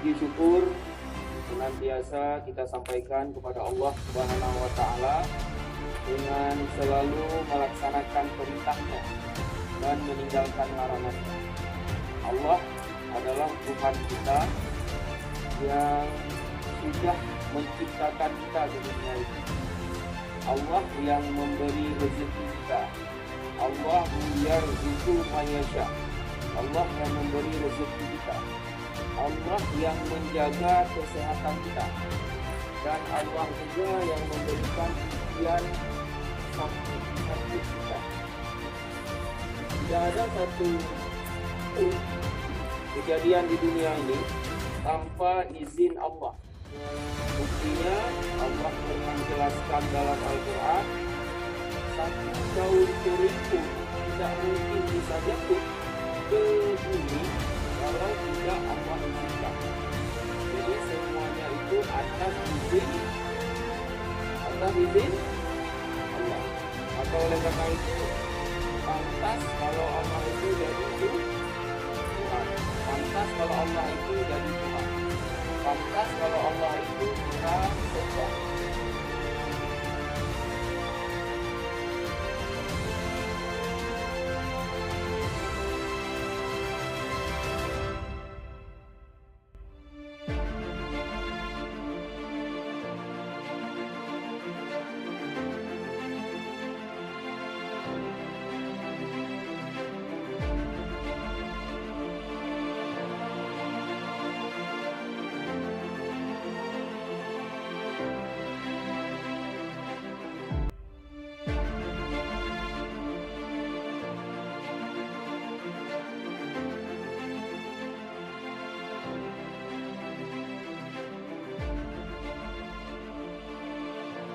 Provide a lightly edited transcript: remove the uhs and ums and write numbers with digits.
Puji syukur senantiasa kita sampaikan kepada Allah Subhanahu wa Ta'ala dengan selalu melaksanakan perintahnya dan meninggalkan larangannya. Allah adalah Tuhan kita yang sudah menciptakan kita di dunia ini. Allah yang memberi rezeki kita. Allah yarzuqu man yasha. Allah yang memberi rezeki kita. Allah yang menjaga kesehatan kita. Dan Allah juga yang memberikan ujian sakit kita. Tidak ada satu kejadian di dunia ini tanpa izin Allah. Buktinya Allah pernah menjelaskan dalam Al-Quran, satu daun terigu tidak mungkin bisa jatuh ke bumi kalau tidak Allah izinkan. Jadi semuanya itu atas izin Allah. Maka oleh karena itu pantas kalau Allah itu jadi Tuhan. Pantas kalau Allah itu jadi Tuhan. Pantas kalau Allah itu kita sembah.